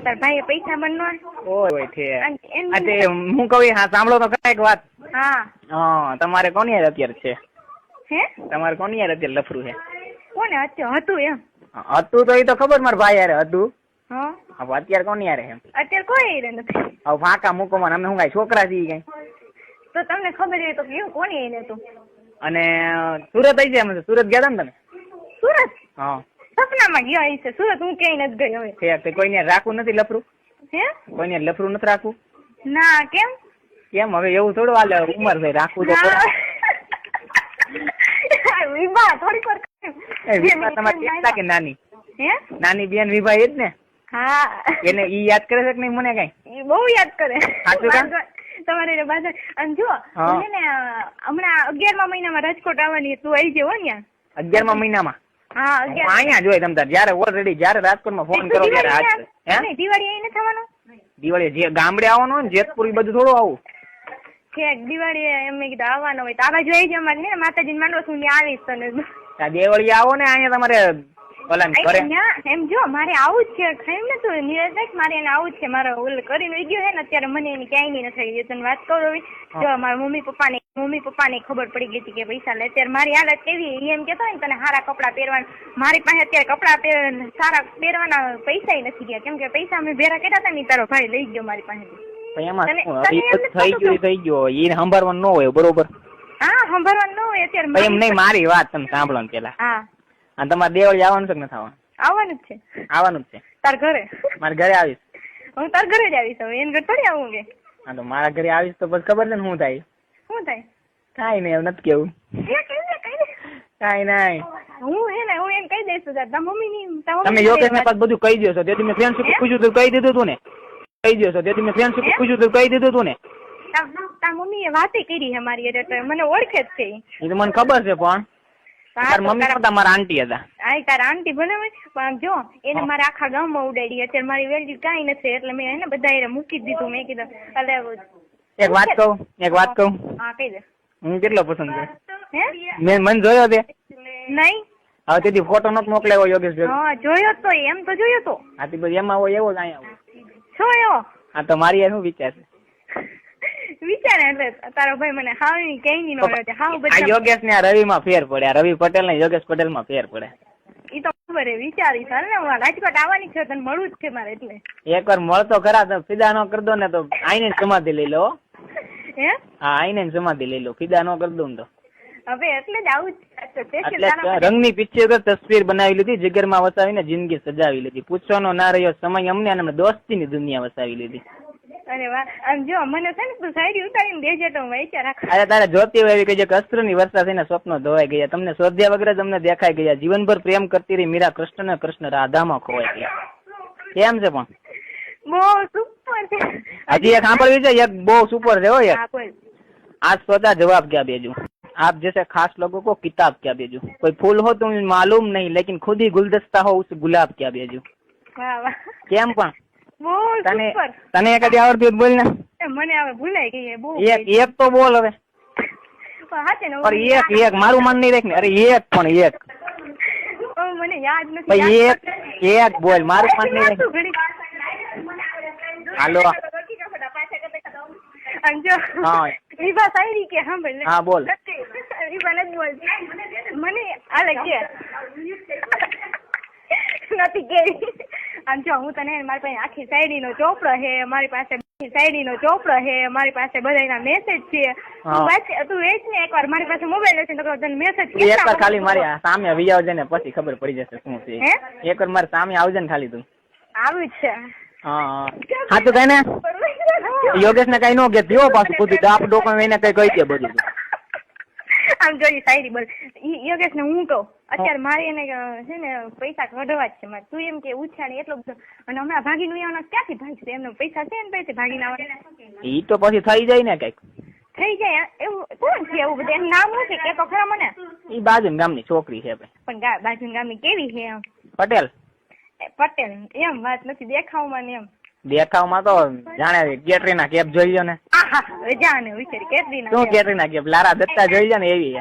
તાર ભાઈ પૈસા બનનો ઓય છે આ હું કહું હા સાંભળો તો ખરા એક વાત. હા તમારે કોની યાર અત્યારે છે? હે તમારે કોની યાર અત્યારે લફરું છે? કોને અત્યારે હતું એમ? હતું તો એ તો ખબર મારા ભાઈ યાર હતું. હા હવે અત્યારે કોની યાર એમ? અત્યારે કોઈ યાર નથી. હવે ફાંકા મૂકો મને, અમે હું કઈ છોકરા છીએ કઈ? તો તમને ખબર હોય તો કેવું કોની યાર હતું? અને સુરત આવી જાય, સુરત ગયા હતા ને તમે? સુરત? હા સપનામાં ગયા હશે. સુરત હું ક્યાંય નથી ગઈ હવે. છે કોઈને રાખવું નથી લફરું? હે કોઈને લફરું નથી રાખવું? ના કેમ? કેમ હવે એવું થોડું હાલે, ઉંમર થઈ રાખવું તો વિભા થોડીક વાર વિભા તમારી બેન કે નાની? હે નાની બેન વિભા એ જ ને? હા એને ઈ યાદ કરે છે કે નહીં મને કઈ? ઈ બહુ યાદ કરે. સાચું કામ? તમારે બાજુ અને જો મને ને હમણાં 11મા મહિનામાં રાજકોટ આવવાની, તું આવી જવો ને 11મા મહિનામાં? હા અહીંયા જોઈ તમ તાર જયારે ઓલરેડી જયારે રાજકોટમાં ફોન કરો ત્યારે દિવાળી અહીં નથી આવવાનું? દિવાળી જે ગામડે આવવાનું હોય ને જેતપુર બધું થોડું આવું છે. દિવાળી એમ મેં કીધું આવવાનું હોય તો આ બાજુ આવી જવા ને માતાજી માંડવો છું ત્યાં આવીશ તને. દેવળી આવો ને અહીંયા તમારે એમ જો મારે આવું જ છે. ખાઈ ને તું નીરજ મારે એને આવું જ છે. મારો ઓલ કરીને ગયો છે ને અત્યારે મને એની ક્યાંય નથી. તને વાત કરું જો મારા મમ્મી પપ્પાને ખબર પડી ગઈ હતી કે પૈસા લે. અત્યારે મારી હાલત કેવી એમ કેતો ને તને સારા કપડા પહેરવાના, મારી પાસે અત્યારે કપડા સારા પહેરવાના પૈસા નથી ગયા કેમ કે પૈસા અમે ભેરા કર્યા હતા ને તારો ભાઈ લઈ ગયો મારી પાસેથી. થઈ ગયો એ સંભાળવાનું ન હોય બરોબર? હા સંભાળવાનું ન હોય અત્યારે. એમ નહીં મારી વાત તમે સાંભળો ને પેલા. હા અને તમારે દેવળી આવવાનું છે કે નથી આવવાનું? આવવાનું જ છે. આવવાનું જ છે. તાર ઘરે? મારા ઘરે આવીશ. હું તાર ઘરે જ આવીશ. હવે એને ઘરે થોડી આવું કે? હા તો મારા ઘરે આવીશ તો પછી ખબર છે ને શું થાય? શું થાય? કાઈ નહીં એવું નથી કેવું. કાઈ નહીં હું હે ને હું એમ કહી દઈશ તારા મમ્મી ની. તમે યોગેશ ને પાછું બધું કહી દો છો. તેથી મેં ફ્રેન્ડશીપ પૂછ્યું તું કહી દીધું તું ને? કહી દો છો. તેથી મેં ફ્રેન્ડશીપ પૂછ્યું તું કહી દીધું તું ને? તાર મમ્મી એ વાતે કરી છે મારી એટલે મને ઓળખે જ છે. એ તો મને ખબર છે પણ તાર મમ્મી નતા મારા આંટી હતા. હા તારા આંટી ભલે પણ જો એને મારે આખા ગામમાં ઉડાડી. અત્યારે મારી વેલ્યુ કાંઈ નથી એટલે મેં એને બધા મૂકી દીધું. મેં કીધું એક વાત કહું. હા કહી દે. હું કેટલો પસંદ કરું? મેં મને જોયો તે નહીં? હવે તેથી ફોટો નથી મોકલાયો યોગેશ જોયો? હા જોયો તો એમ તો જોયો તો. હા તે બધી એમાં હોય એવો જ અહીંયા છો એવો? હા તો મારી યાર શું વિચાર છે? વિચારે એટલે તારો ભાઈ મને હાવ કઈ નહીં નડે. હાવ બધા યોગેશ ને રવિ માં ફેર પડે. રવિ પટેલ ને યોગેશ પટેલ માં ફેર પડે. ઈ તો ખબર હે. વિચારી ચાલ ને હું રાજકોટ આવવાની છે તને મળવું જ છે મારે એટલે. એકવાર મળતો ખરા તો ફિદા નો કરી દો ને તો આઈને સમાધિ લઈ લો. હે? હા આઈને સમાધિ લઈ લો. ફિદા નો કરી દઉં તો હવે એટલે જ આવું એટલે રંગની પિક્ચર તસવીર બનાવી લીધી, જીગરમાં વસાવીને જિંદગી સજાવી લીધી. પૂછવાનો ના રહ્યો સમય અમને અને દોસ્તીની દુનિયા વસાવી લીધી. અરે વાહ. આમ જો મને છે ને તું સાઈડ ઉતારીને દેજે તો વિચાર રાખ. અરે તારે જોતી હોય એવી કઈ અસ્ત્રની વર્ષા થઈને સ્વપ્નો ધોવાઈ ગયા. તમને શોધ્યા વગર જ અમને દેખાઈ ગયા. જીવનભર પ્રેમ કરતી રહી મીરા કૃષ્ણ ને કૃષ્ણ રાધામાં ખોવાઈ ગયા. કેમ છે પણ? બહુ સુપર છે. હજી એક સાંભળવી છે? એક બહુ સુપર છે. હોય आज सोचा जवाब क्या भेजूं, आप जैसे खास लोगों को किताब क्या भेजूं, कोई फूल हो तो मालूम नहीं लेकिन खुद ही गुलदस्ता हो उस गुलाब क्या भेजूं. કેમ પણ તને એકાદી આવડતી હોય બોલ ને. મને હવે ભૂલાઈ ગઈ. બહુ એક તો બોલ હવે. એક મારું મન નહીં રાખ ને. અરે એક પણ એક મને યાદ નથી. એક બોલ મારું મન નહીં રાખ. હાલો અંજો વિભા સાયરી કે સાંભળ. હા બોલ. વિભા નથી બોલતી મને આલે કે નથી કેવી. આમ જો હું તને મારી પાસે આખી શાયરી નો ચોપડો હે, મારી પાસે શાયરી નો ચોપડો હે, મારી પાસે બધાના મેસેજ છે. તું વેચ ને એકવાર. મારી પાસે મોબાઈલ હશે તો તને મેસેજ એકવાર ખાલી મારી સામે આવી આવજે ને પછી ખબર પડી જશે શું છે. એકવાર મારી સામે આવજે ને ખાલી તું. આવું જ છે. હા તો કઈ ને યોગેશ ને કઈ નો કે થયો પાછું ખુદ આપ ડોક્યુમેન્ટ એને કઈ કહી દે બધું. આમ જોઈ શાયરી બોલ. યોગેશ ને હું કહું અત્યારે મારે એને છે ને પૈસા કઢવા જ છે મારે. તું એમ કે ઉછાણી એટલો બધો અને હમણાં ભાગી નું આવવાના ક્યાંથી ભાગશે? એમને પૈસા છે ને પૈસે ભાગી ના આવે. ઈ તો પછી થઈ જાય ને કઈક. થઈ જાય એવું કોણ છે એવું બધું? એનું નામ શું છે કે તો ખરા મને. ઈ બાજુ ગામની છોકરી છે પણ બાજુ ગામની કેવી છે? એમ પટેલ. પટેલ એમ વાત નથી દેખાવમાં ને એમ. દેખાવમાં તો જાણે કેટરીના કેફ જોઈ લો ને. જાણે વિચારી કેટરીના શું કેટરીના કેફ લારા દત્તા જોઈ લો ને એવી.